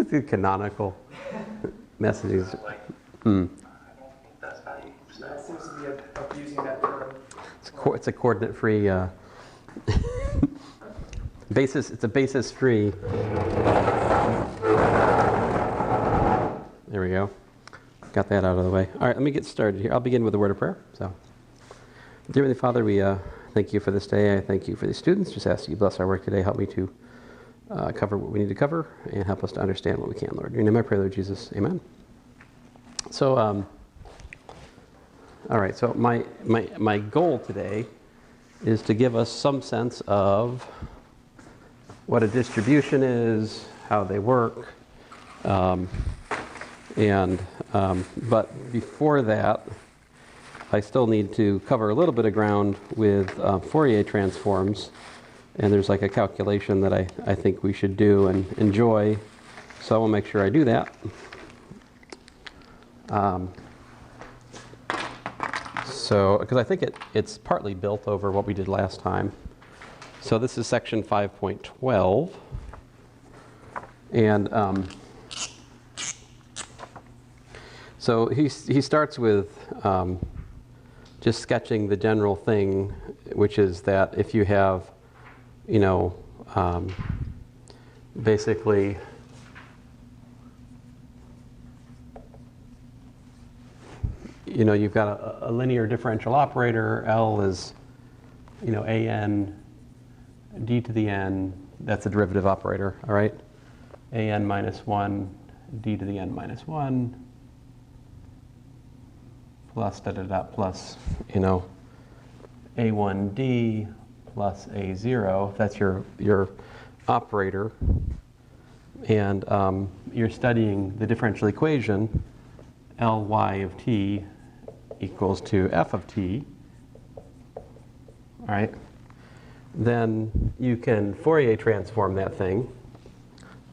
The canonical messages. I don't think that's how you say That it. seems to be abusing that term. It's a coordinate-free basis. It's a basis-free. There we go. Got that out of the way. All right, let me get started here. I'll begin with a word of prayer. So, dear Heavenly Father, we thank you for this day. I thank you for these students. Just ask you to bless our work today. Help me to cover what we need to cover and help us to understand what we can, Lord. In your name I pray, Lord Jesus. Amen. So, all right. So my goal today is to give us some sense of what a distribution is, how they work, but before that, I still need to cover a little bit of ground with Fourier transforms, and there's like a calculation that I think we should do and enjoy, so I will make sure I do that. Because I think it's partly built over what we did last time. So this is section 5.12, and so he starts with just sketching the general thing, which is that if you have, basically you've got a linear differential operator. L is, an d to the n. That's a derivative operator, all right? An minus 1, d to the n minus 1, plus plus, a1d plus a0. That's your operator. And you're studying the differential equation, Ly of t equals to f of t, all right? Then you can Fourier transform that thing,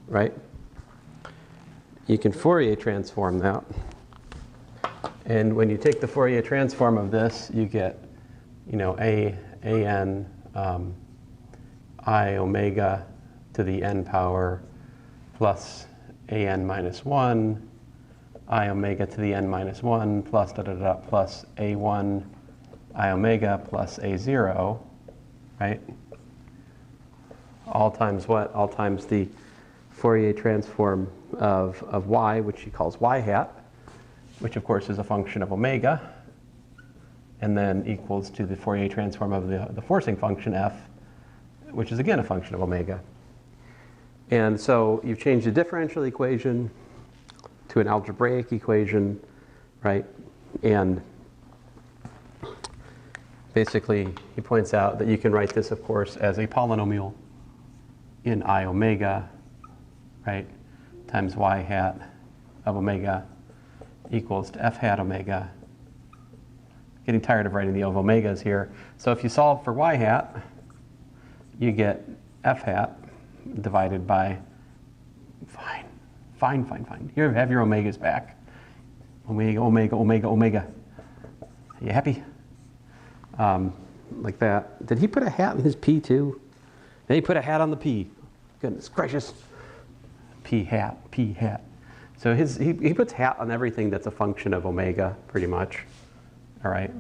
right? You can Fourier transform that. And when you take the Fourier transform of this, you get, an I omega to the n power plus an minus 1, I omega to the n minus 1 plus plus a1 I omega plus a0, right? All times what? All times the Fourier transform of y, which he calls y hat, which of course is a function of omega, and then equals to the Fourier transform of the forcing function f, which is again a function of omega. And so you've changed the differential equation to an algebraic equation, right? And basically he points out that you can write this, of course, as a polynomial in I omega, right, times y hat of omega equals to f hat omega. Getting tired of writing the of omegas here. So if you solve for y hat, you get f hat divided by, fine. Here, have your omegas back. Omega. Are you happy? Like that. Did he put a hat in his P too? Did he put a hat on the P? Goodness gracious. P hat. So he puts hat on everything that's a function of omega, pretty much. All right.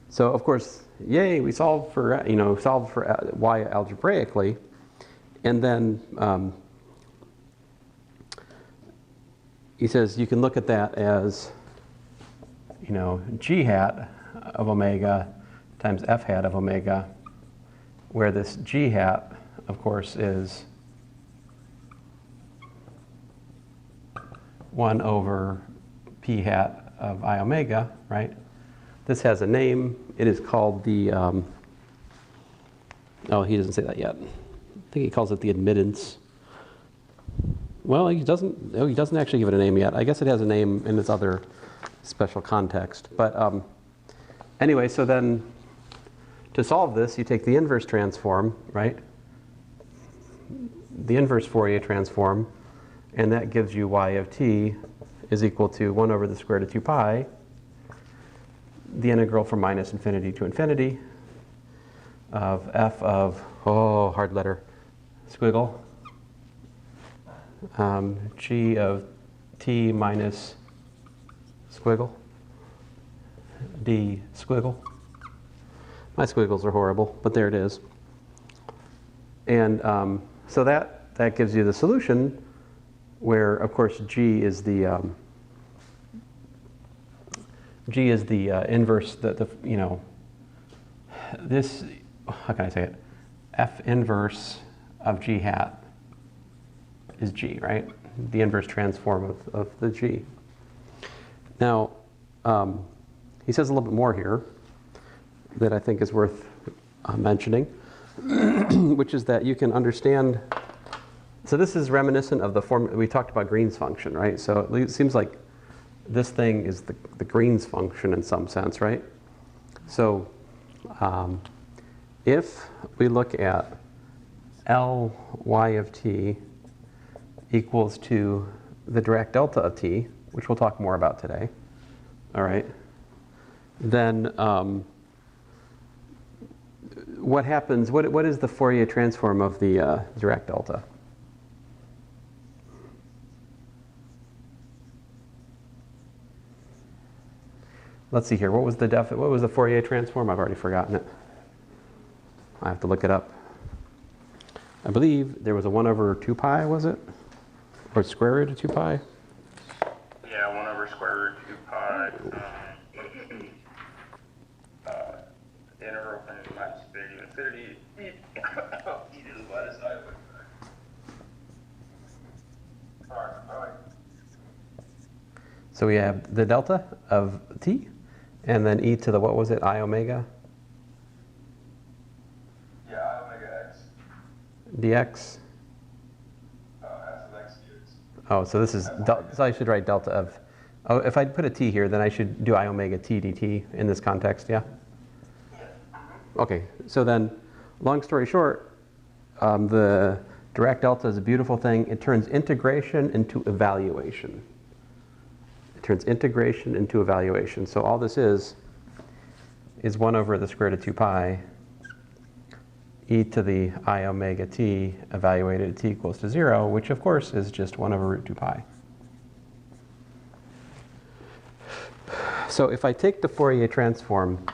So of course, yay, we solved for y algebraically, and then he says you can look at that as g hat of omega times f hat of omega, where this g hat, of course, is 1 over p hat of I omega, right? This has a name. It is called the, oh, he doesn't say that yet. I think he calls it the admittance. Well, he doesn't actually give it a name yet. I guess it has a name in its other special context. But anyway, so then to solve this, you take the inverse transform, right? The inverse Fourier transform, and that gives you y of t is equal to 1 over the square root of 2 pi, the integral from minus infinity to infinity of f of, oh, hard letter, squiggle, g of t minus squiggle, d squiggle. My squiggles are horrible, but there it is. And so that gives you the solution where, of course, g is the inverse, this, how can I say it? F inverse of g hat is g, right? The inverse transform of the g. Now, he says a little bit more here that I think is worth mentioning, which is that you can understand, so this is reminiscent of the form, we talked about Green's function, right? So it seems like this thing is the Green's function in some sense, right? So if we look at Ly of t equals to the Dirac delta of t, which we'll talk more about today, all right, then what happens, what is the Fourier transform of the Dirac delta? Let's see here, what was the Fourier transform? I've already forgotten it. I have to look it up. I believe there was a 1 over 2 pi, was it? Or square root of 2 pi? Yeah, 1 over square root 2 pi. Integral from minus infinity to infinity. E to the minus I. All right. So we have the delta of t, and then e to the, what was it, I omega? Yeah, I omega x. Dx. S of x dx. Oh, so this is, so I should write delta of, oh, if I put a t here, then I should do I omega t dt in this context, yeah? Okay, so then, long story short, the Dirac delta is a beautiful thing. It turns integration into evaluation. It turns integration into evaluation. So all this is 1 over the square root of 2 pi e to the I omega t evaluated at t equals to 0, which of course is just 1 over root 2 pi. So if I take the Fourier transform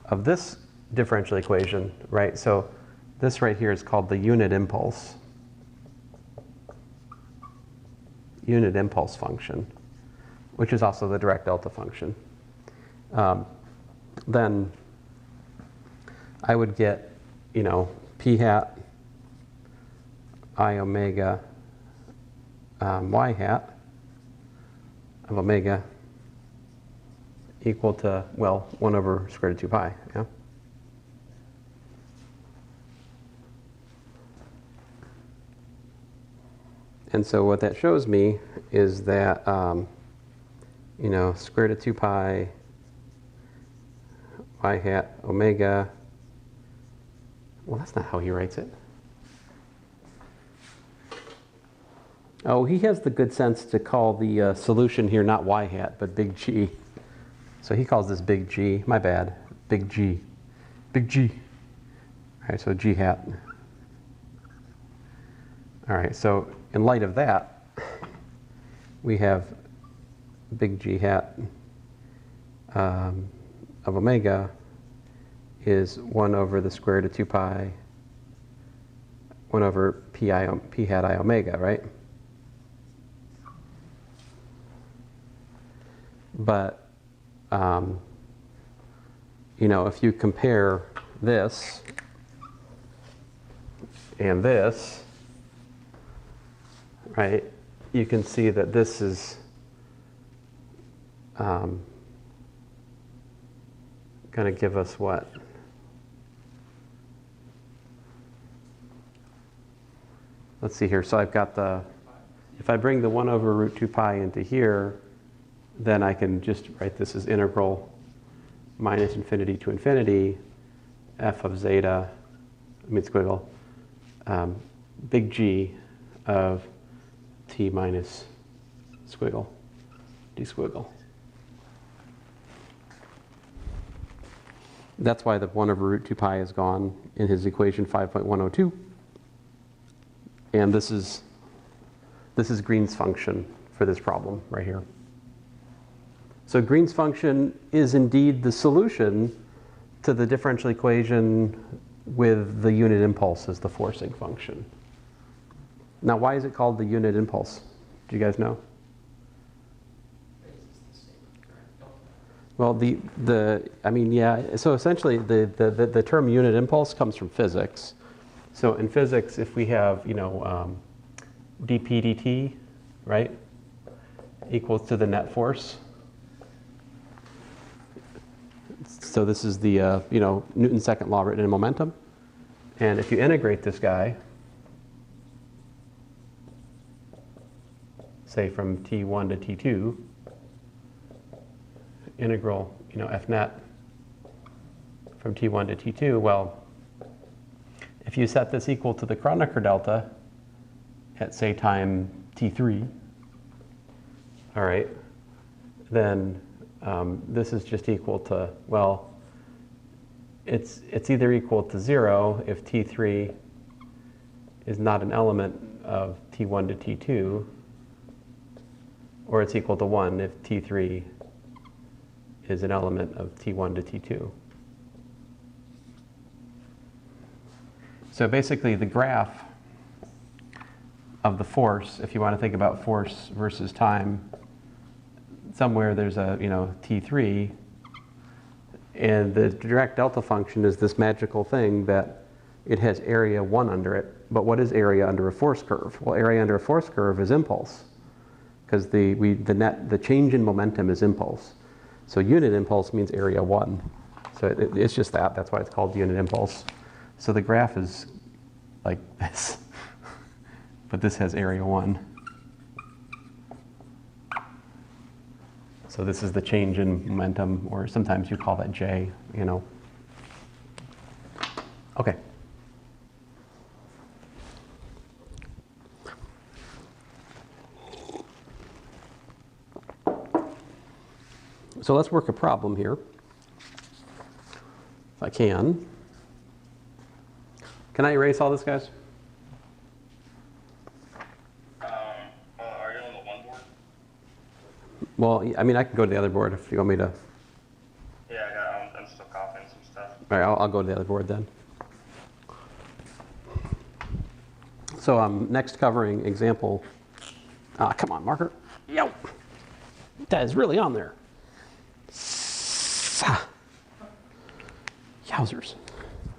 of this differential equation, right, so this right here is called the unit impulse function, which is also the Dirac delta function. Then I would get, p hat I omega y hat of omega equal to, well, 1 over square root of 2 pi, yeah? And so what that shows me is that, square root of 2 pi y hat omega, well, that's not how he writes it. Oh, he has the good sense to call the solution here not y hat, but big G. So he calls this big G. My bad. Big G. Big G. All right, so G hat. All right, so in light of that, we have big G hat of omega is 1 over the square root of 2 pi, 1 over p hat I omega, right? But, if you compare this and this, right, you can see that this is going to give us what? Let's see here. So I've got if I bring the 1 over root 2 pi into here, then I can just write this as integral minus infinity to infinity f of zeta, squiggle, big G of t minus squiggle, d squiggle. That's why the 1 over root 2 pi is gone in his equation 5.102. And this is This is Green's function for this problem right here. So Green's function is indeed the solution to the differential equation with the unit impulse as the forcing function. Now, why is it called the unit impulse? Do you guys know? Well, so essentially the term unit impulse comes from physics. So in physics, if we have, dp dt, right, equals to the net force. So this is the, Newton's second law written in momentum. And if you integrate this guy, say from T1 to T2, integral, F net from T1 to T2, well, if you set this equal to the Kronecker delta at, say, time T3, all right, then this is just equal to, well, it's either equal to 0 if T3 is not an element of T1 to T2, or it's equal to 1 if T3 is an element of T1 to T2. So basically the graph of the force, if you want to think about force versus time, somewhere there's a, T3, and the direct delta function is this magical thing that it has area 1 under it. But what is area under a force curve? Well, area under a force curve is impulse, because the change in momentum is impulse. So unit impulse means area 1. So it's just that. That's why it's called unit impulse. So the graph is like this, but this has area 1. So this is the change in momentum, or sometimes you call that J, Okay. So let's work a problem here, if I can. Can I erase all this, guys? Are you on the one board? Well, I mean, I can go to the other board if you want me to. Yeah, I'm still copying some stuff. All right, I'll go to the other board then. So I'm next covering example. Come on, marker. Yo, that is really on there. Yowzers.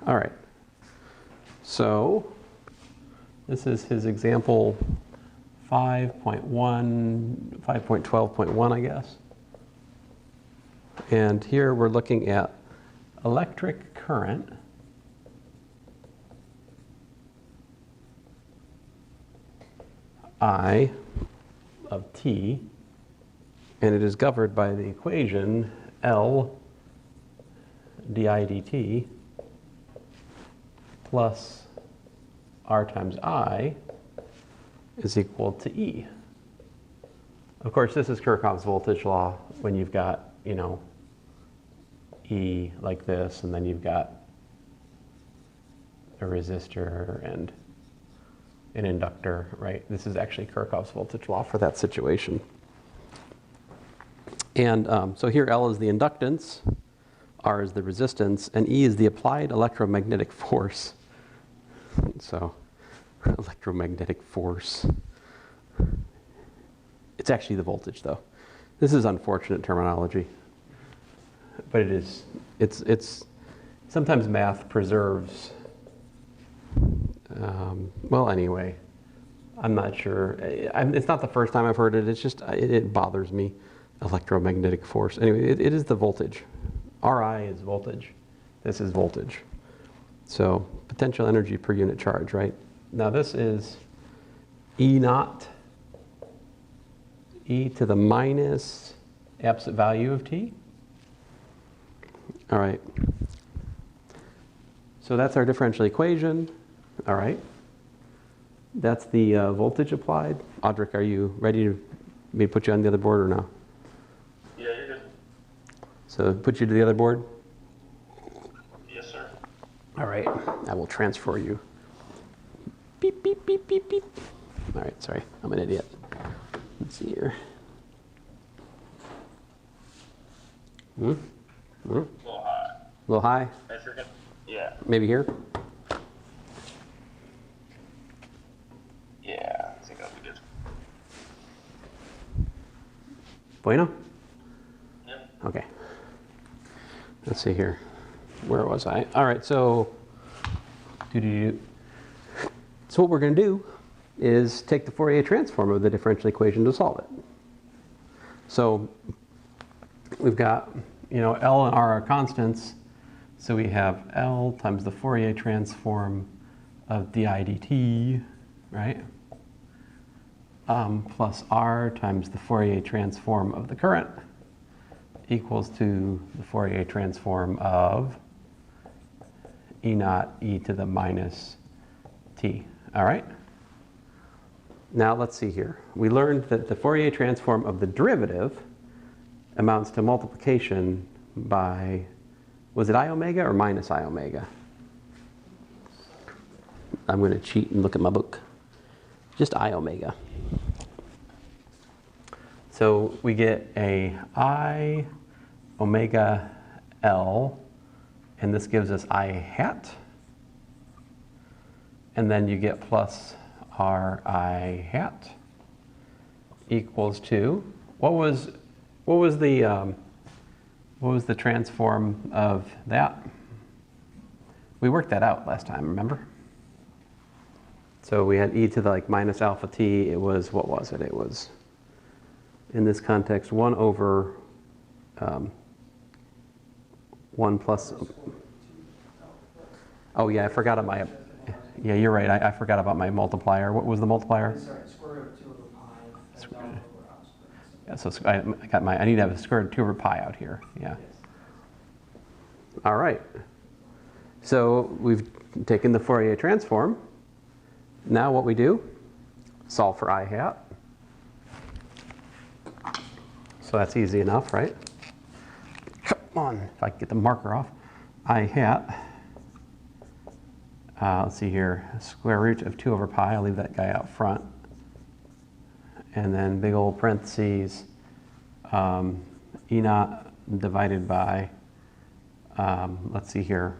All right. So this is his example 5.12.1, I guess. And here we're looking at electric current I of t, and it is governed by the equation L di dt plus R times I is equal to E. Of course, this is Kirchhoff's voltage law when you've got, E like this, and then you've got a resistor and an inductor, right? This is actually Kirchhoff's voltage law for that situation. And so here L is the inductance, R is the resistance, and E is the applied electromagnetic force. So, electromagnetic force. It's actually the voltage, though. This is unfortunate terminology, but it is. It's sometimes math preserves. Well, anyway, I'm not sure. It's not the first time I've heard it. It's just it bothers me. Electromagnetic force. Anyway, it is the voltage. Ri is voltage. This is voltage. So potential energy per unit charge, right? Now this is E naught, e to the minus absolute value of t. All right. So that's our differential equation. All right. That's the voltage applied. Audric, are you ready to me put you on the other board or no? Yeah, you're good. So put you to the other board? Yes, sir. All right. I will transfer you. Beep, beep, beep, beep, beep. All right, sorry, I'm an idiot. Let's see here. A little high. A little high? I forget. Yeah. Maybe here? Yeah, I think that'll be good. Bueno? Yep. Okay. Let's see here. Where was I? All right, so so what we're going to do is take the Fourier transform of the differential equation to solve it. So we've got, L and R are constants, so we have L times the Fourier transform of di dt, right? Plus R times the Fourier transform of the current equals to the Fourier transform of E naught e to the minus t. All right? Now let's see here. We learned that the Fourier transform of the derivative amounts to multiplication by, was it I omega or minus I omega? I'm going to cheat and look at my book. Just I omega. So we get a I omega L, and this gives us I hat. And then you get plus R I hat equals to, what was the transform of that? We worked that out last time, remember? So we had e to the minus alpha t. It was, what was it? It was, in this context, 1 over 1 plus. Oh yeah, I forgot about my. Yeah, you're right. I forgot about my multiplier. What was the multiplier? Sorry, square root of 2 over pi. Yeah, so I need to have a square root of 2 over pi out here. Yeah. All right. So we've taken the Fourier transform. Now what we do, solve for I hat. So that's easy enough, right? Come on, if I can get the marker off. I hat, let's see here, square root of 2 over pi. I'll leave that guy out front. And then big old parentheses, E naught divided by, let's see here,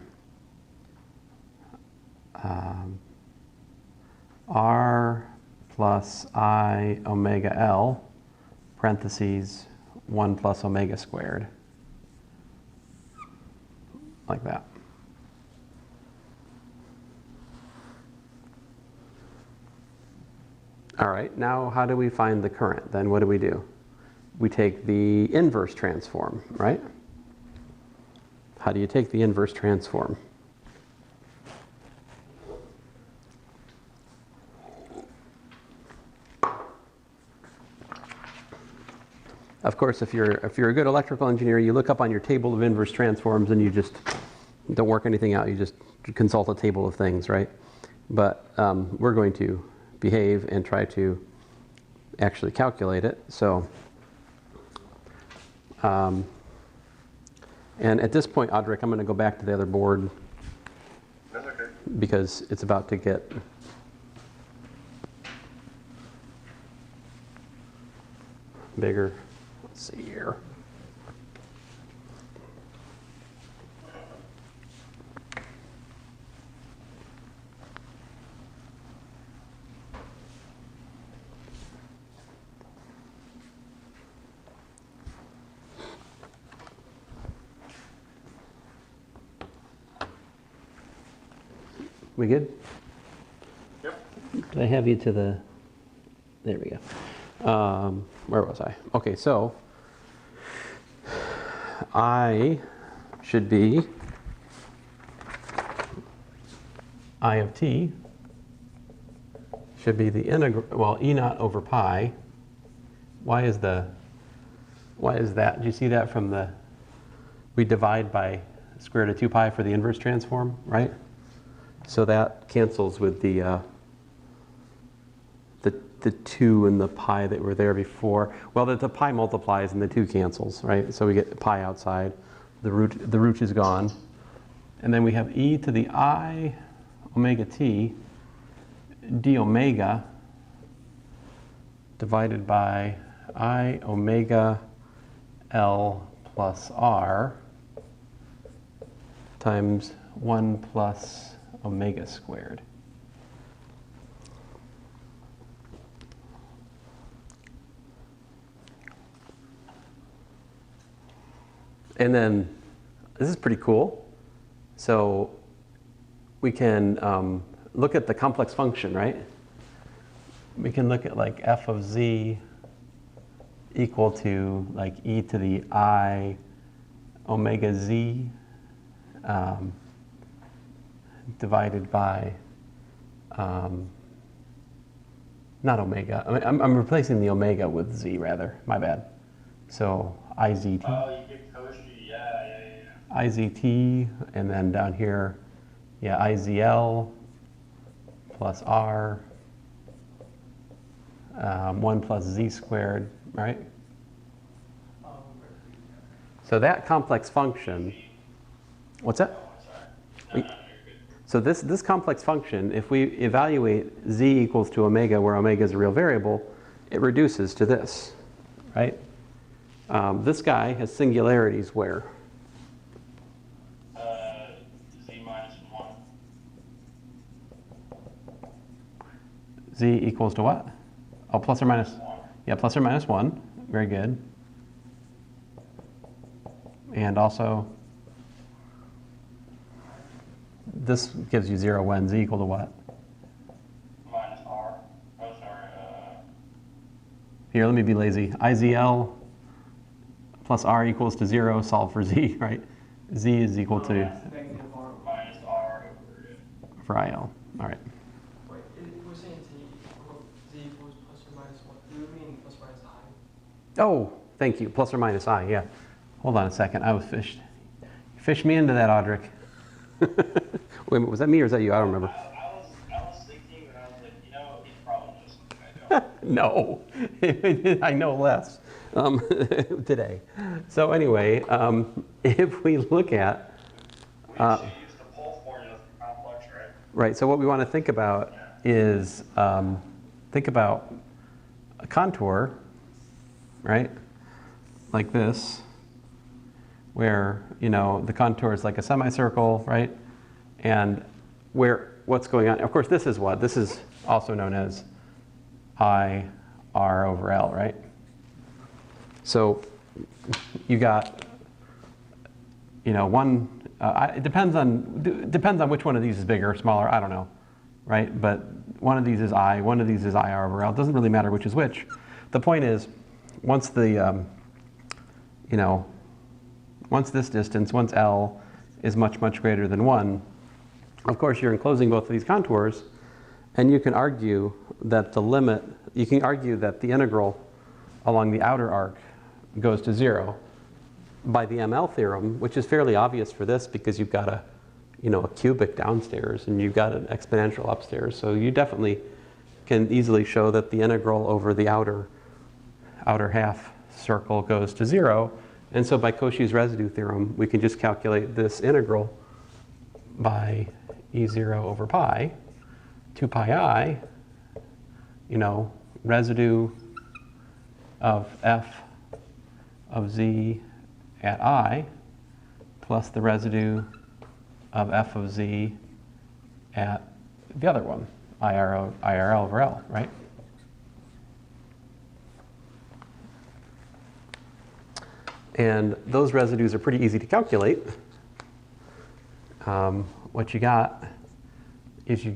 R plus I omega L, parentheses, 1 plus omega squared. Like that. All right, now how do we find the current? Then what do? We take the inverse transform, right? How do you take the inverse transform? Of course, if you're a good electrical engineer, you look up on your table of inverse transforms and you just don't work anything out. You just consult a table of things, right? But we're going to behave and try to actually calculate it. So, and at this point, Audric, I'm going to go back to the other board. That's okay. Because it's about to get bigger. Let's see here. We good? Yep. Did I have you to the, there we go. Where was I? Okay, so I should be I of t should be the integral, well, E naught over pi. Why is that? Do you see that from the, we divide by square root of 2 pi for the inverse transform, right? So that cancels with the 2 and the pi that were there before. Well, the pi multiplies and the 2 cancels, right? So we get pi outside. The root is gone. And then we have e to the I omega t d omega divided by I omega L plus R times 1 plus omega squared. And then this is pretty cool. So we can look at the complex function, right? We can look at like f of z equal to like e to the I omega z divided by, not omega, I'm replacing the omega with z rather, my bad. So IZT. Oh, you get Cauchy, yeah. IZT, and then down here, yeah, IZL plus R, 1 plus z squared, right? So that complex function, what's that? So this complex function, if we evaluate z equals to omega, where omega is a real variable, it reduces to this, right? This guy has singularities where? Z minus 1. Z equals to what? Oh, plus or minus? 1. Yeah, plus or minus 1. Very good. And also, this gives you 0 when z equal to what? Minus R. Oh, sorry. Here, let me be lazy. IZL plus R equals to 0, solve for z, right? Z is equal to Negative R. Minus R over it. for IL. All right. Wait, we're saying z equals plus or minus 1. Do we mean plus or minus I? Oh, thank you. Plus or minus I, yeah. Hold on a second. I was fished. You fished me into that, Audric. Wait a minute, was that me or was that you? I don't remember. I was thinking, and I was like, he's probably just something I don't. No, I know less today. So anyway, if we look at... We should use the pole formula for complex, right? Right, so what we want to think about is, think about a contour, right? Like this, where, the contour is like a semicircle, right? And what's going on? Of course, this is what? This is also known as I R over L, right? So you got, one, it depends on which one of these is bigger or smaller, I don't know, right? But one of these is I, one of these is IR over L. It doesn't really matter which is which. The point is, once the, once this distance, once L is much, much greater than 1, of course you're enclosing both of these contours, and you can argue that the integral along the outer arc goes to 0 by the ML theorem, which is fairly obvious for this because you've got a cubic downstairs and you've got an exponential upstairs. So you definitely can easily show that the integral over the outer half circle goes to 0. And so by Cauchy's residue theorem, we can just calculate this integral by E0 over pi, 2 pi I, residue of f of z at I plus the residue of f of z at the other one, IRL over L, right? And those residues are pretty easy to calculate. What you got is 2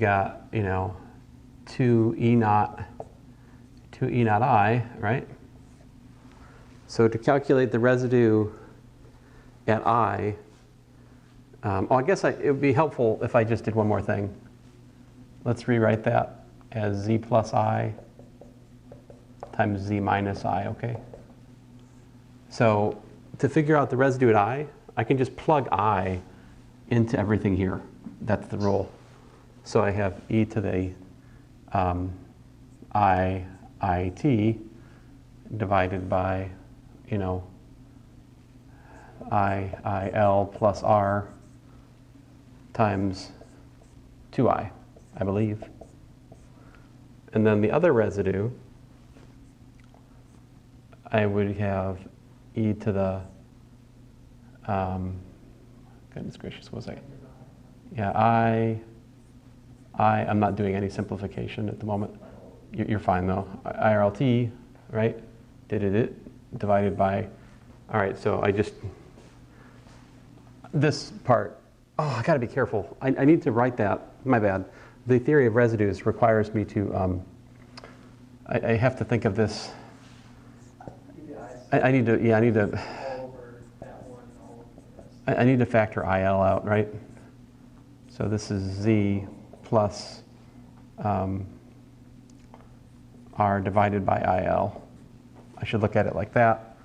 E naught I, right? So to calculate the residue at I, I guess it would be helpful if I just did one more thing. Let's rewrite that as z plus I times z minus I, okay? So to figure out the residue at I can just plug I into everything here. That's the rule. So I have e to the IIT divided by, IIL plus R times 2I, I believe. And then the other residue I would have e to the, goodness gracious, what was I? Yeah, I'm not doing any simplification at the moment. You're fine though. IRLT, right? Divided by, all right, so this part, oh, I gotta be careful. I need to write that, my bad. The theory of residues requires me to, I have to think of this. I need to factor IL out, right? So this is Z plus R divided by IL. I should look at it like that.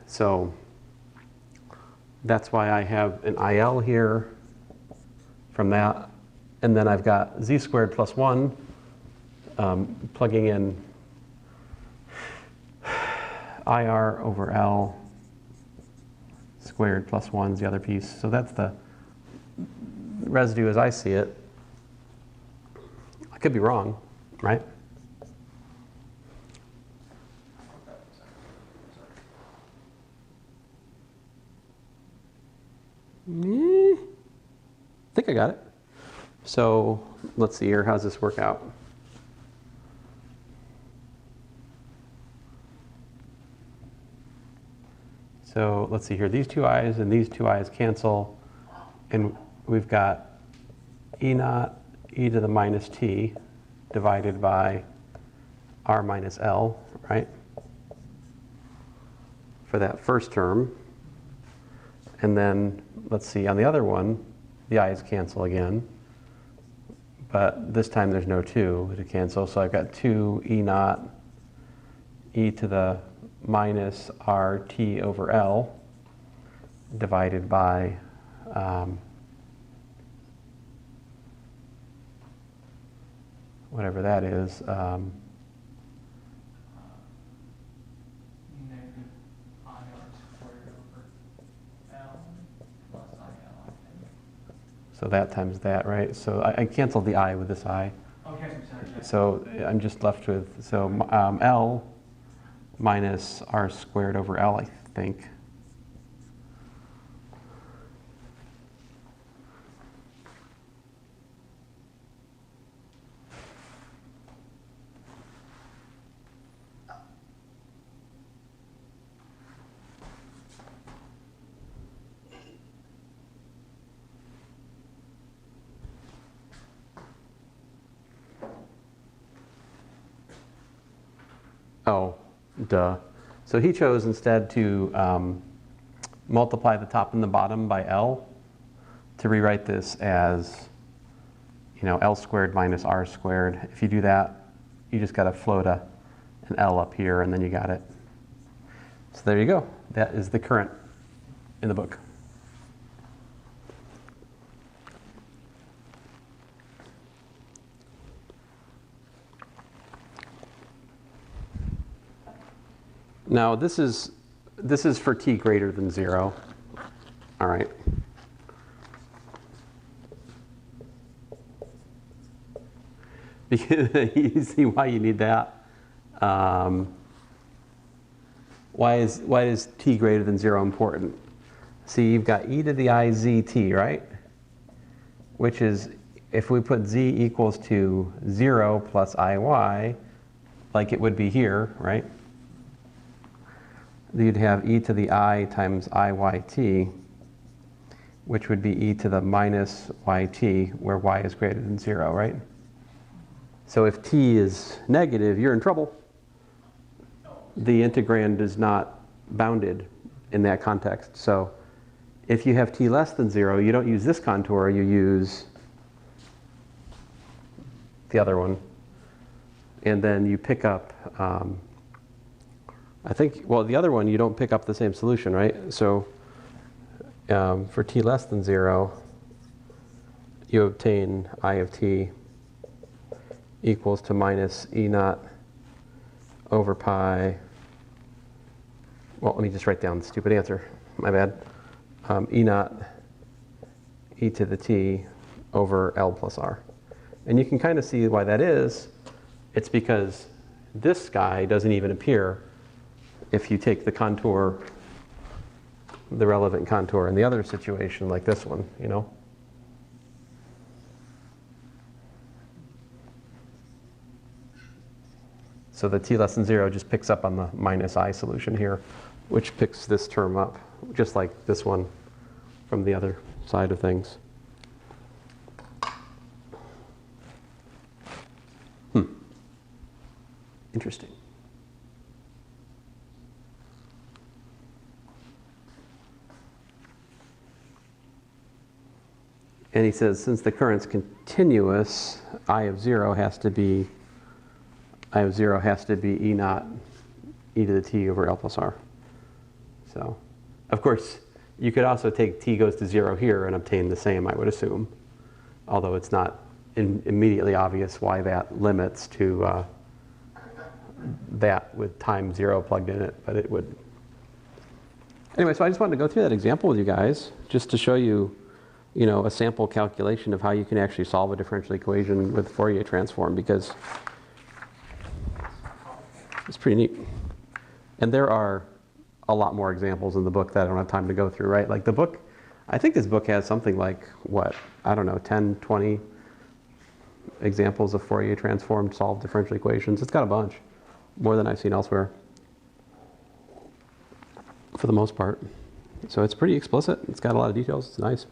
So that's why I have an IL here from that. And then I've got Z squared plus 1 plugging in IR over L squared plus 1 is the other piece. So that's the residue as I see it. I could be wrong, right? I think I got it. So let's see here, how's this work out? So let's see here, these two i's and these two i's cancel, and we've got E naught e to the minus t divided by r minus L, right? For that first term. And then, let's see, on the other one, the i's cancel again. But this time there's no 2 to cancel, so I've got 2 E naught e to the minus RT over L divided by whatever that is. Negative IR squared over L plus IL, I think. So that times that, right? So I canceled the I with this I. Okay, I'm sorry. Yeah. So I'm just left with, so L minus R squared over L, I think. Oh, duh. So he chose instead to multiply the top and the bottom by L to rewrite this as, L squared minus R squared. If you do that, you just got to float an L up here and then you got it. So there you go. That is the current in the book. Now this is for t greater than 0. All right. Because you see why you need that. Why is t greater than 0 important? See, you've got e to the I z t, right? Which is, if we put z equals to 0 plus iy, like it would be here, right? You'd have e to the I times iyt, which would be e to the minus yt, where y is greater than 0, right? So if t is negative, you're in trouble. The integrand is not bounded in that context. So if you have t less than 0, you don't use this contour, you use the other one. And then you pick up, I think, well, the other one, you don't pick up the same solution, right? So for t less than 0, you obtain I of t equals to minus e naught over pi. Well, let me just write down the stupid answer. My bad. E naught e to the t over L plus R. And you can kind of see why that is. It's because this guy doesn't even appear if you take the contour, the relevant contour in the other situation, like this one, you know? So the t less than 0 just picks up on the minus I solution here, which picks this term up, just like this one from the other side of things. Interesting. And he says, since the current's continuous, I of 0 has to be E naught e to the t over L plus R. So, of course, you could also take t goes to 0 here and obtain the same, I would assume. Although it's not immediately obvious why that limits to that with time 0 plugged in it, but it would. Anyway, so I just wanted to go through that example with you guys, just to show you, you know, a sample calculation of how you can actually solve a differential equation with Fourier transform, because it's pretty neat. And there are a lot more examples in the book that I don't have time to go through, right? Like the book, I think this book has something like, what, I don't know, 10, 20 examples of Fourier transformed solved differential equations. It's got a bunch, more than I've seen elsewhere, for the most part. So it's pretty explicit. It's got a lot of details. It's nice.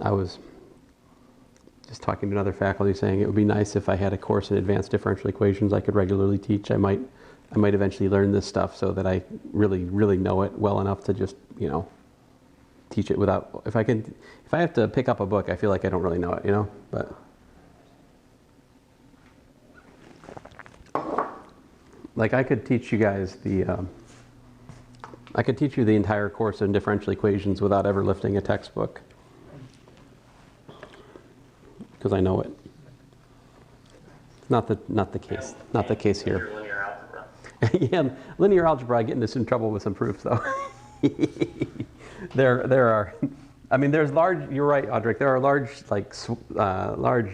I was just talking to another faculty saying it would be nice if I had a course in advanced differential equations I could regularly teach. I might eventually learn this stuff so that I really know it well enough to just, you know, teach it without, if I have to pick up a book, I feel like I don't really know it, you know, but. Like I could teach you guys I could teach you the entire course in differential equations without ever lifting a textbook, because I know it. Not the case. Not the case here. Linear algebra. Yeah, linear algebra. I get into some trouble with some proofs, though. There are. I mean, there's large. You're right, Audric. There are large large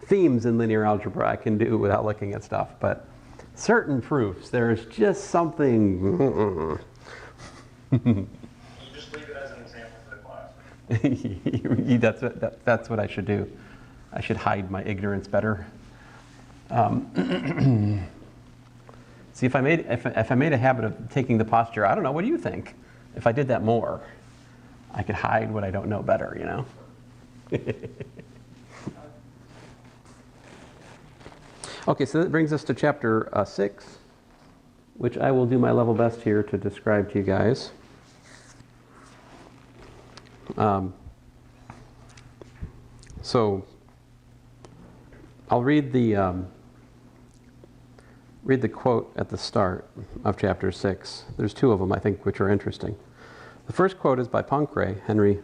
themes in linear algebra I can do without looking at stuff, but certain proofs, there's just something. You just leave it as an example for the class. That's what I should do. I should hide my ignorance better. See, if I made a habit of taking the posture, I don't know, what do you think? If I did that more, I could hide what I don't know better, you know? Okay, so that brings us to chapter 6, which I will do my level best here to describe to you guys. So I'll read the quote at the start of chapter 6. There's two of them, I think, which are interesting. The first quote is by Poincare, Henry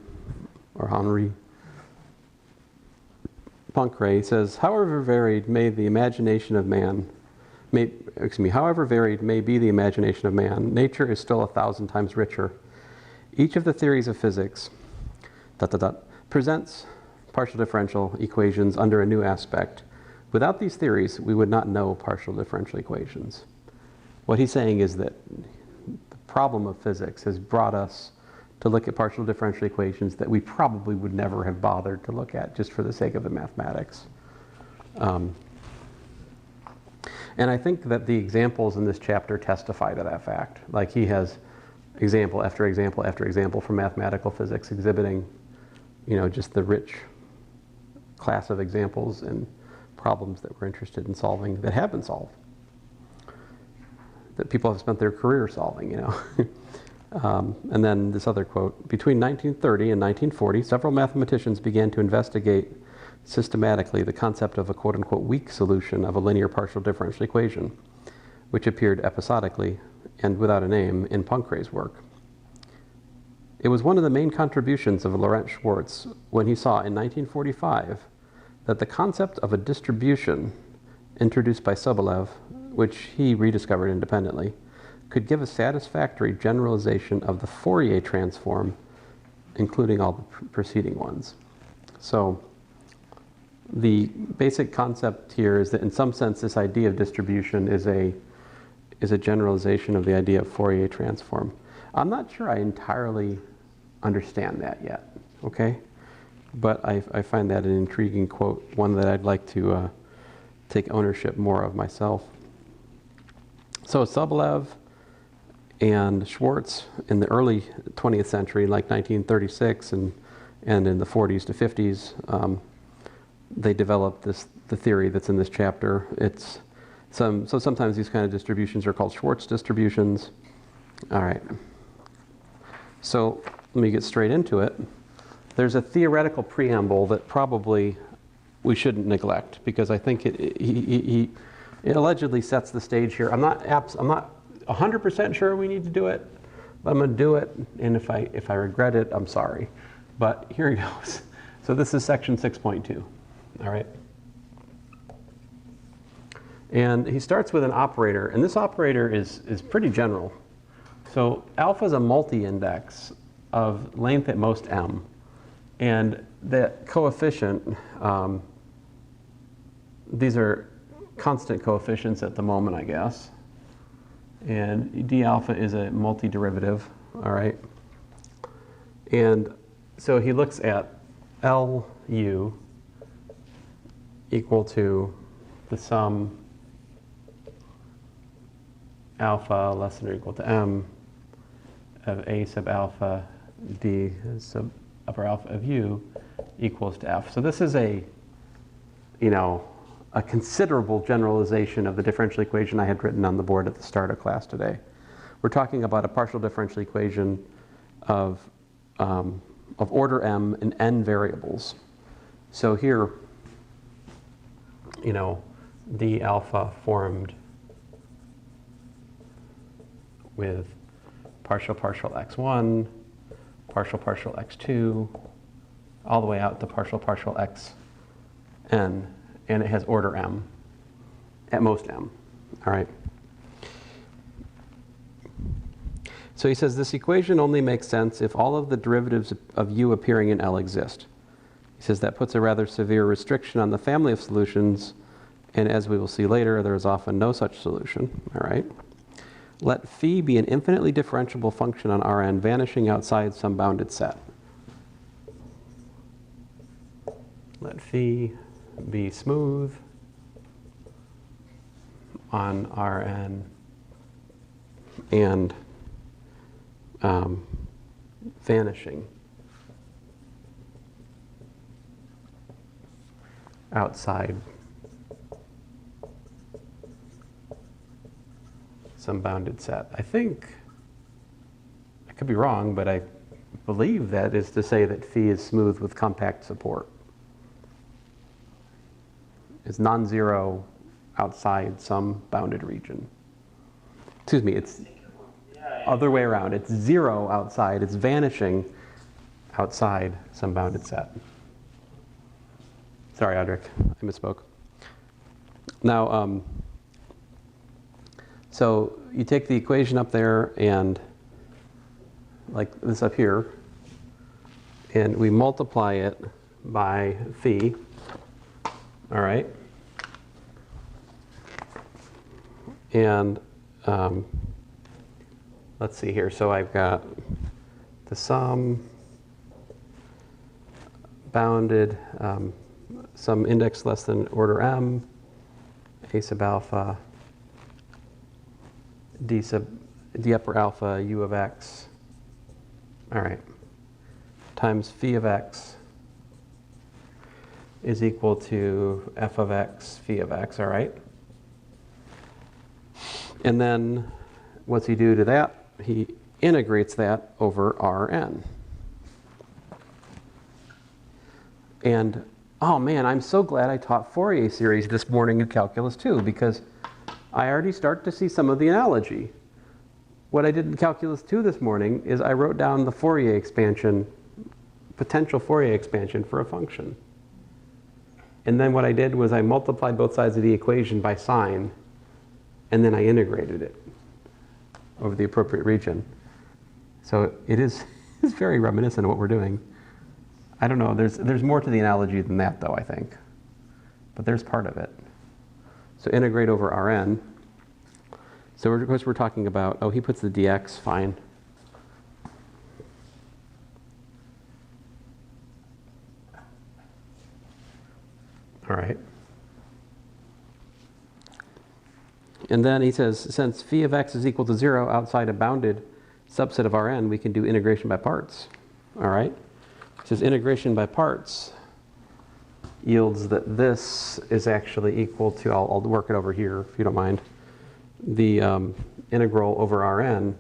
Poincare. He says, however varied may be the imagination of man, nature is still 1,000 times richer. Each of the theories of physics presents partial differential equations under a new aspect. Without these theories, we would not know partial differential equations. What he's saying is that the problem of physics has brought us to look at partial differential equations that we probably would never have bothered to look at just for the sake of the mathematics. And I think that the examples in this chapter testify to that fact. Like he has example after example after example from mathematical physics exhibiting, you know, just the rich class of examples and problems that we're interested in solving that have been solved, that people have spent their career solving, you know. And then this other quote, between 1930 and 1940, several mathematicians began to investigate systematically the concept of a quote-unquote weak solution of a linear partial differential equation, which appeared episodically and without a name in Poincare's work. It was one of the main contributions of Laurent Schwartz when he saw in 1945 that the concept of a distribution introduced by Sobolev, which he rediscovered independently, could give a satisfactory generalization of the Fourier transform, including all the preceding ones. So the basic concept here is that in some sense this idea of distribution is a generalization of the idea of Fourier transform. I'm not sure I entirely understand that yet, okay? But I find that an intriguing quote, one that I'd like to take ownership more of myself. So Sobolev and Schwartz in the early 20th century, like 1936 and in the 40s to 50s, they developed the theory that's in this chapter. So sometimes these kind of distributions are called Schwartz distributions. All right. So let me get straight into it. There's a theoretical preamble that probably we shouldn't neglect because I think it allegedly sets the stage here. I'm not 100% sure we need to do it, but I'm going to do it. And if I regret it, I'm sorry. But here he goes. So this is section 6.2. All right. And he starts with an operator, and this operator is pretty general. So alpha is a multi-index of length at most m, and that coefficient, these are constant coefficients at the moment, I guess. And d alpha is a multi-derivative, all right? And so he looks at Lu equal to the sum alpha less than or equal to m of a sub alpha d sub upper alpha of u equals to f. So this is a considerable generalization of the differential equation I had written on the board at the start of class today. We're talking about a partial differential equation of order m in n variables. So here, d alpha formed with partial x1, partial x2, all the way out to partial xn, and it has order m, at most m, all right? So he says this equation only makes sense if all of the derivatives of u appearing in L exist. He says that puts a rather severe restriction on the family of solutions, and as we will see later, there is often no such solution, all right? Let phi be an infinitely differentiable function on Rn vanishing outside some bounded set. Let phi be smooth on Rn and vanishing outside some bounded set. I think, I could be wrong, but I believe that is to say that phi is smooth with compact support. It's non-zero outside some bounded region. Excuse me, it's other way around. It's zero outside, it's vanishing outside some bounded set. Sorry, Audric, I misspoke. Now, so you take the equation up there and like this up here, and we multiply it by phi, all right? And let's see here. So I've got the sum bounded, some index less than order m, a sub alpha, d upper alpha, u of x, all right, times phi of x is equal to f of x, phi of x, all right? And then what's he do to that? He integrates that over Rn. And, oh man, I'm so glad I taught Fourier series this morning in Calculus 2 because I already start to see some of the analogy. What I did in Calculus 2 this morning is I wrote down the Fourier expansion, potential Fourier expansion for a function. And then what I did was I multiplied both sides of the equation by sign, and then I integrated it over the appropriate region. So it's very reminiscent of what we're doing. I don't know, there's more to the analogy than that though, I think. but there's part of it. So integrate over Rn. So of course we're talking about, oh, he puts the dx, fine. All right. And then he says, since phi of x is equal to 0 outside a bounded subset of Rn, we can do integration by parts. All right. He says integration by parts yields that this is actually equal to, I'll work it over here if you don't mind, the integral over Rn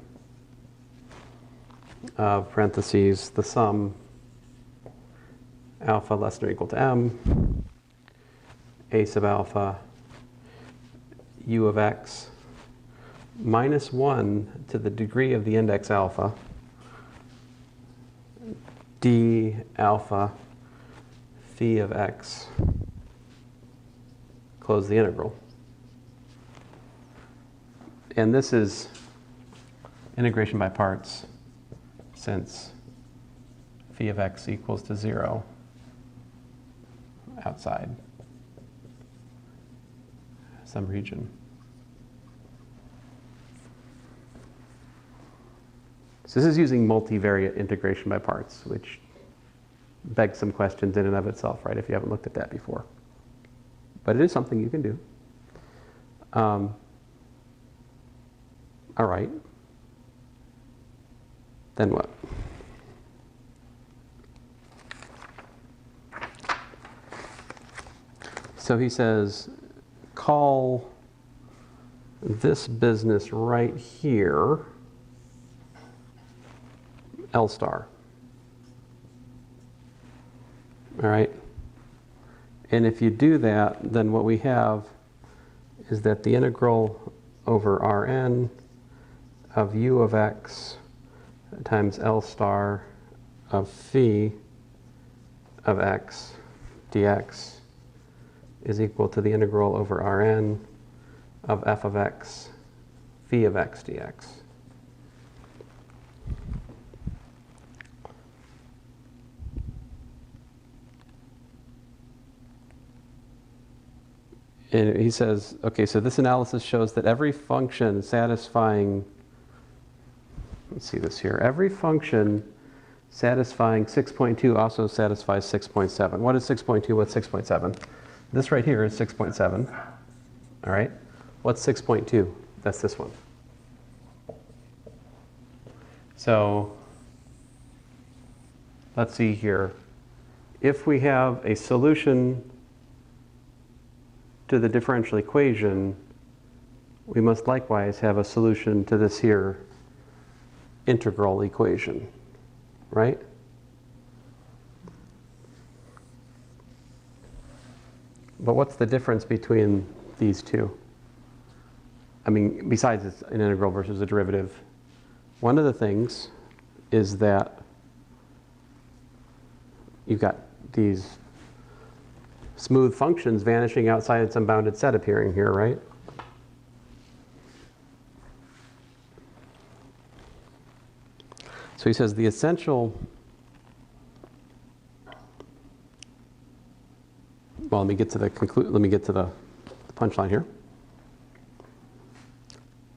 of parentheses the sum alpha less than or equal to m a sub alpha u of x minus 1 to the degree of the index alpha d alpha phi of x, close the integral. And this is integration by parts since phi of x equals to 0 outside some region. So this is using multivariate integration by parts, which begs some questions in and of itself, right, if you haven't looked at that before. But it is something you can do. All right. Then what? So he says, call this business right here L star. All right. And if you do that, then what we have is that the integral over Rn of u of x times L star of phi of x dx is equal to the integral over Rn of f of x phi of x dx. And he says, okay, so this analysis shows that every function satisfying, let's see this here, every function satisfying 6.2 also satisfies 6.7. What is 6.2? What's 6.7? This right here is 6.7. All right. What's 6.2? That's this one. So let's see here. If we have a solution to the differential equation, we must likewise have a solution to this here integral equation, right? But what's the difference between these two? I mean, besides it's an integral versus a derivative, one of the things is that you've got these smooth functions vanishing outside some bounded set appearing here, right? So he says the essential, well, let me get to the punchline here.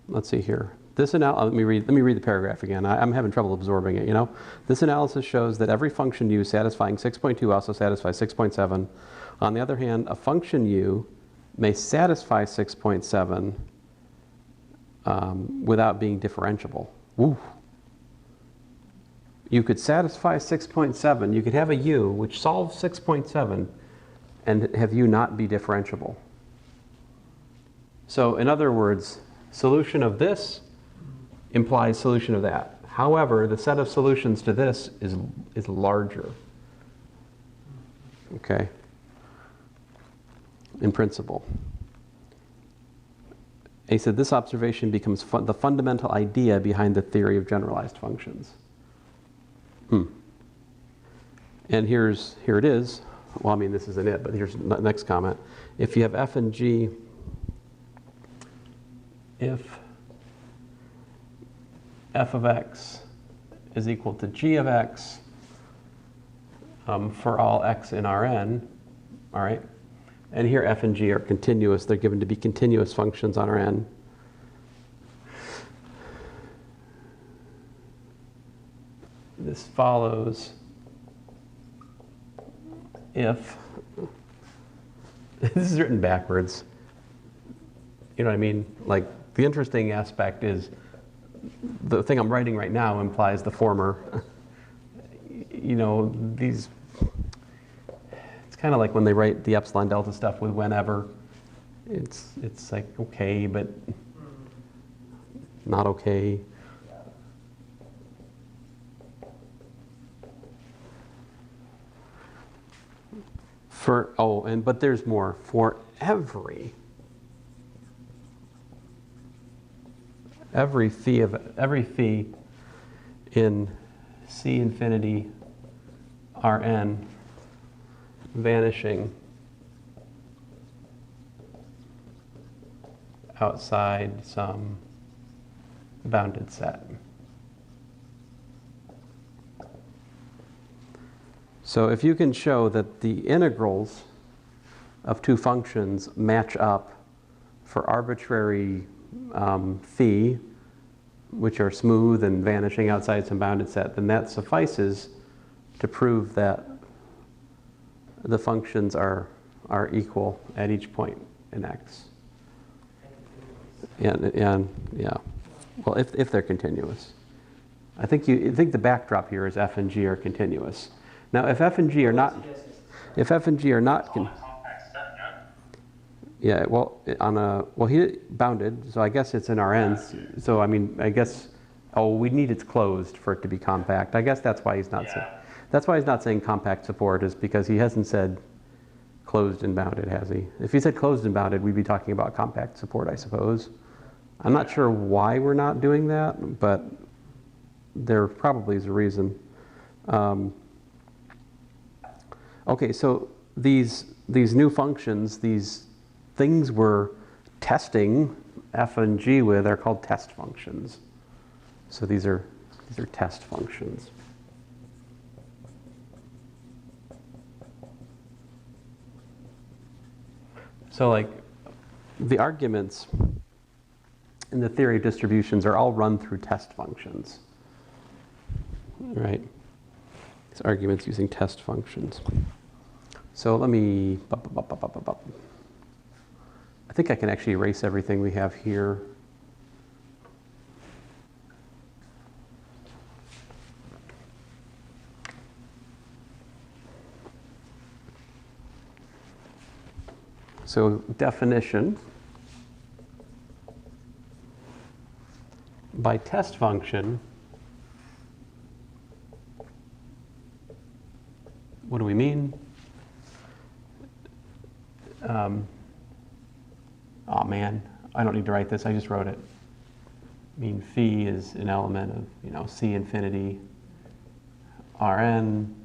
Let's see here. Let me read the paragraph again. I'm having trouble absorbing it, you know. This analysis shows that every function u satisfying 6.2 also satisfies 6.7. On the other hand, a function u may satisfy 6.7 without being differentiable. Woo. You could satisfy 6.7. You could have a u which solves 6.7 and have u not be differentiable. So in other words, solution of this implies solution of that. However, the set of solutions to this is larger. Okay? In principle. He said this observation becomes the fundamental idea behind the theory of generalized functions. And here it is. Well, I mean, this isn't it, but here's the next comment. If you have f and g, if f of x is equal to g of x for all x in Rn, all right, And here f and g are continuous. They're given to be continuous functions on Rn. This follows if, this is written backwards. You know what I mean? Like, the interesting aspect is the thing I'm writing right now implies the former. You know, these, it's kind of like when they write the epsilon delta stuff with whenever. It's like, okay, but not okay. But there's more. For every phi in C infinity Rn vanishing outside some bounded set. So if you can show that the integrals of two functions match up for arbitrary phi, which are smooth and vanishing outside some bounded set, then that suffices to prove that the functions are equal at each point in x. And yeah, well, if they're continuous. I think the backdrop here is f and g are continuous. Now, if f and g are not, yeah, well, he bounded, so I guess it's in Rn's. So I mean, I guess, we need it's closed for it to be compact. I guess that's why he's not saying. That's why he's not saying compact support, is because he hasn't said closed and bounded, has he? If he said closed and bounded, we'd be talking about compact support, I suppose. I'm not sure why we're not doing that, but there probably is a reason. Okay, so these new functions, these things we're testing f and g with, are called test functions. So these are test functions. So like the arguments in the theory of distributions are all run through test functions, right? These arguments using test functions. So let me, I think I can actually erase everything we have here. So definition, by test function, what do we mean? Oh man, I don't need to write this, I just wrote it. I mean, phi is an element of, C infinity Rn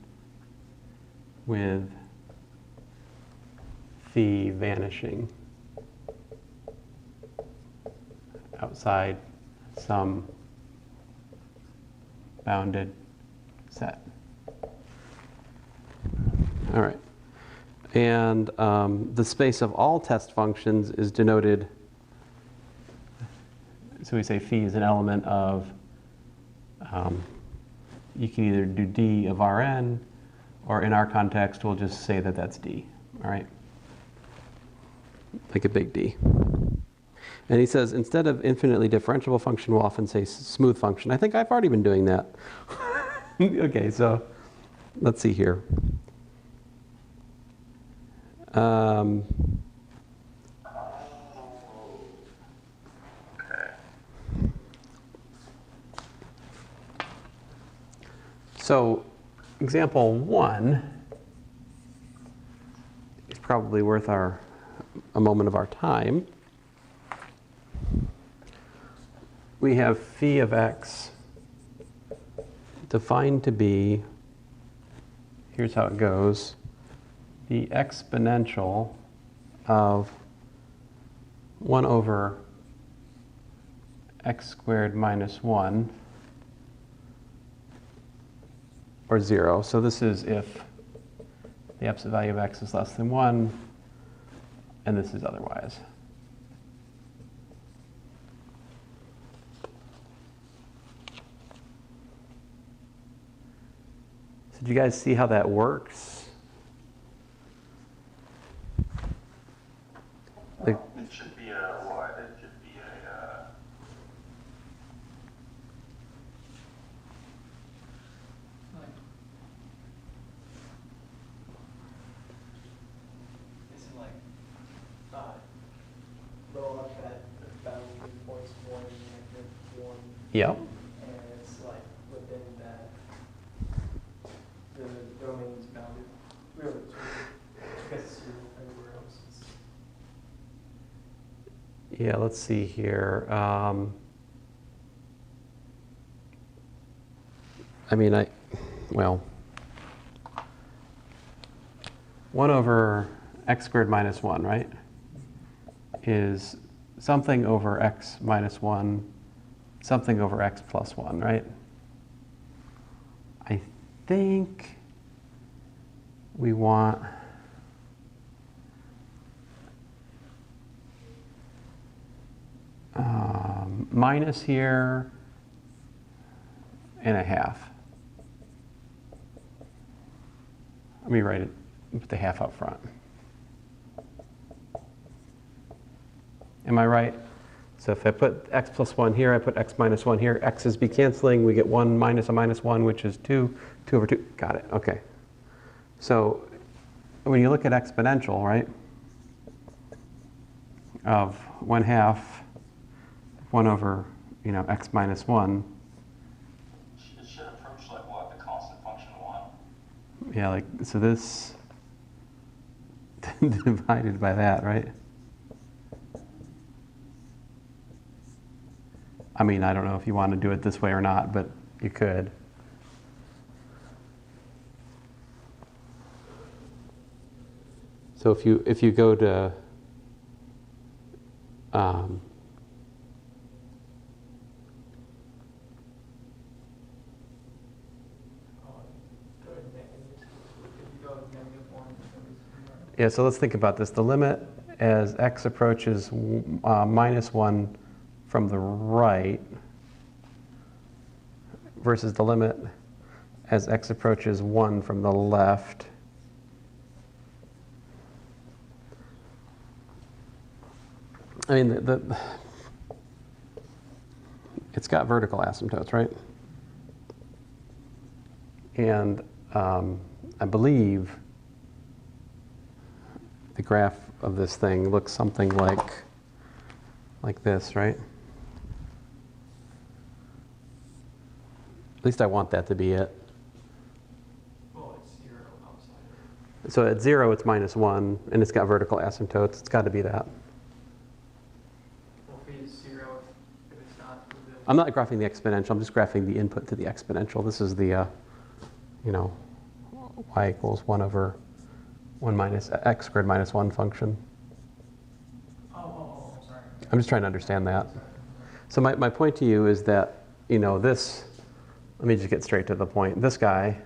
with phi vanishing outside some bounded set. All right. And the space of all test functions is denoted, so we say phi is an element of, you can either do d of Rn, or in our context, we'll just say that that's d, all right? Like a big D. And he says, instead of infinitely differentiable function, we'll often say smooth function. I think I've already been doing that. Okay, so let's see here. So example 1 is probably worth a moment of our time. We have phi of x defined to be, here's how it goes, the exponential of 1 over x squared minus 1, or 0. So this is if the absolute value of x is less than 1, and this is otherwise. So do you guys see how that works? It should be a what? It should be a Like, is it like, roll up that boundary points 1 and -1, Yep. and it's like within that, the domain is bounded, really, because it's 0 everywhere else. Yeah, let's see here. Well, 1 over x squared minus 1, right, is something over x minus 1, something over x plus 1, right? I think we want minus here and a half. Let me write it with the half up front. Am I right? So if I put x plus 1 here, I put x minus 1 here, x's be canceling, we get 1 minus a minus 1, which is 2, 2 over 2. Got it, okay. So when you look at exponential, right, of 1/2, 1 over, x minus 1. It should approach like what? The constant function 1? Yeah, like, so this divided by that, right? I mean, I don't know if you want to do it this way or not, but you could. So if you go to yeah, so let's think about this. The limit as x approaches minus 1 from the right versus the limit as x approaches 1 from the left. I mean, it's got vertical asymptotes, right? And I believe the graph of this thing looks something like this, right? At least I want that to be it. Well, it's 0 outside. So at 0, it's minus 1, and it's got vertical asymptotes. It's got to be that. Well, if it's 0, if it's not within. I'm not graphing the exponential. I'm just graphing the input to the exponential. This is the, y equals 1 over 1 minus x squared minus 1 function. Oh, sorry. I'm just trying to understand that. So my point to you is that, this, let me just get straight to the point. This guy,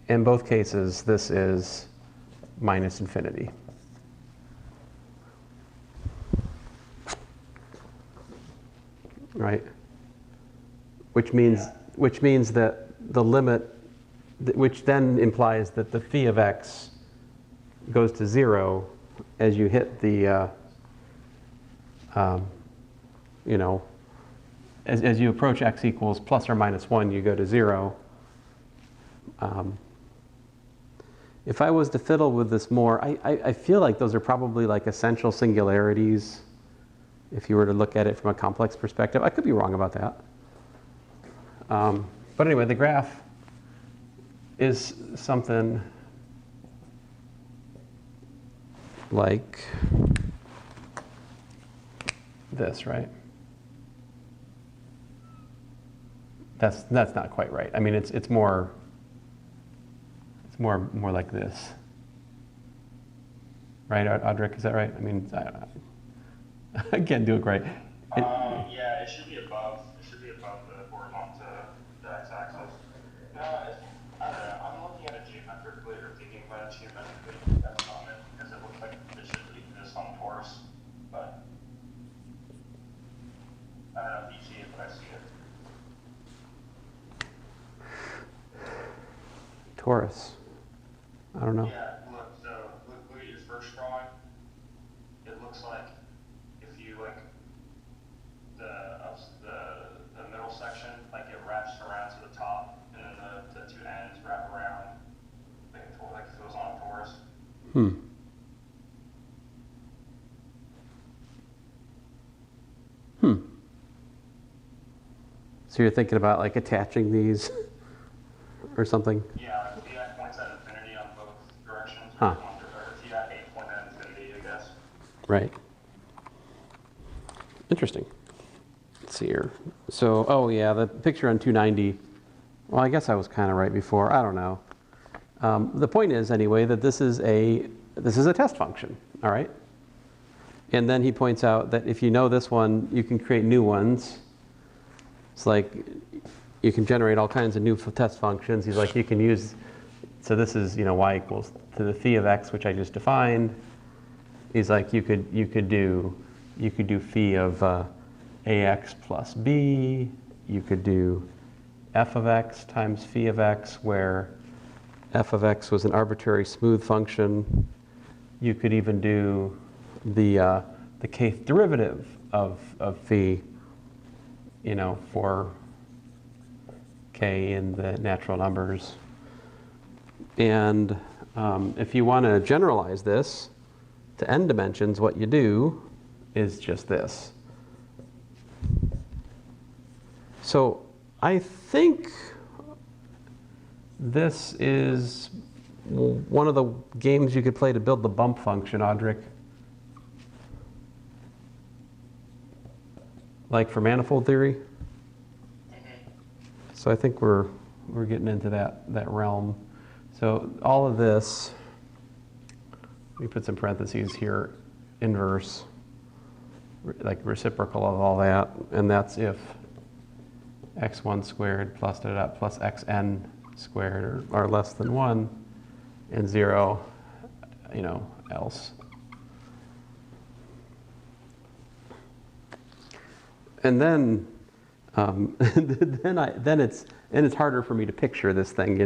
in both cases, this is minus infinity. Right? Which means that the limit, which then implies that the phi of x goes to 0 as you hit the, as you approach x equals plus or minus 1, you go to 0. If I was to fiddle with this more, I feel like those are probably like essential singularities if you were to look at it from a complex perspective. I could be wrong about that. But anyway, the graph is something like this, right? That's not quite right. I mean, it's more like this, right, Audric? Is that right? I mean, I can't do it great. Yeah, it should be above. It should be above the horizontal the x-axis. I don't know. I'm looking at it geometrically or thinking about it geometrically. I see it. Torus. I don't know. Yeah, look, so look at your first drawing. It looks like if you like the middle section, like it wraps around to the top, and then the two ends wrap around, like it goes on a torus. Hmm. So you're thinking about like attaching these or something? Yeah, like T at points at infinity on both directions. Huh. Or T at 8 point at infinity, I guess. Right. Interesting. Let's see here. So, oh yeah, the picture on 290. Well, I guess I was kind of right before. I don't know. The point is, anyway, that this is a test function. All right. And then he points out that if you know this one, you can create new ones. It's like you can generate all kinds of new test functions. He's like, you can use. So this is, y equals to the phi of x, which I just defined. He's like, you could do phi of ax plus b. You could do f of x times phi of x, where f of x was an arbitrary smooth function. You could even do the kth derivative of phi, for k in the natural numbers. And if you want to generalize this to n dimensions, what you do is just this. So I think this is one of the games you could play to build the bump function, Audric. Like for manifold theory. So I think we're getting into that realm. So all of this, let me put some parentheses here, inverse, like reciprocal of all that, and that's if x1 squared plus plus xn squared are less than 1, and 0, else. And then, then it's harder for me to picture this thing,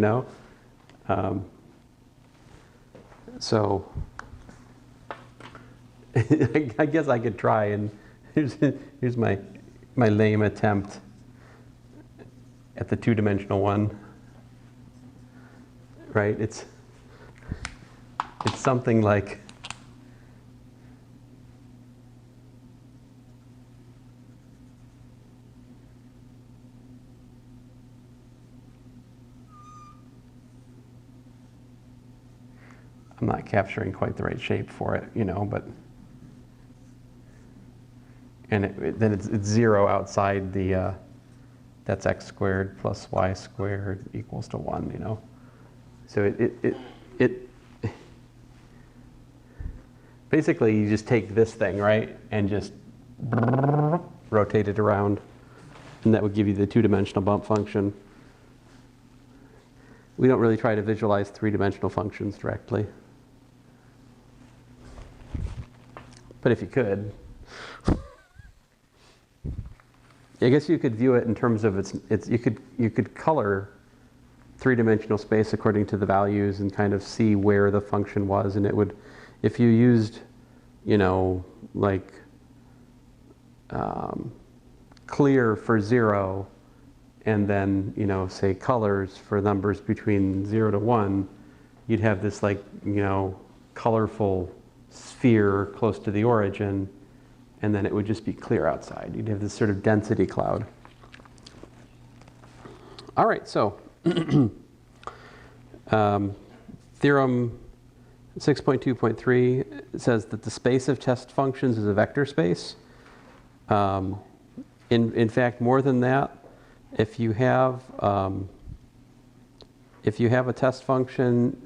So I guess I could try, and here's my lame attempt at the two-dimensional one. Right? It's something like I'm not capturing quite the right shape for it, but and then it's 0 outside the that's x squared plus y squared equals to 1, So it basically you just take this thing, right, and just rotate it around, and that would give you the two-dimensional bump function. We don't really try to visualize three-dimensional functions directly. But if you could, I guess you could view it in terms of you could color three-dimensional space according to the values and kind of see where the function was, and it would, if you used, like clear for 0, and then say colors for numbers between 0 to 1, you'd have this like colorful sphere close to the origin, and then it would just be clear outside. You'd have this sort of density cloud. All right, so theorem 6.2.3 says that the space of test functions is a vector space. In fact, more than that, if you have a test function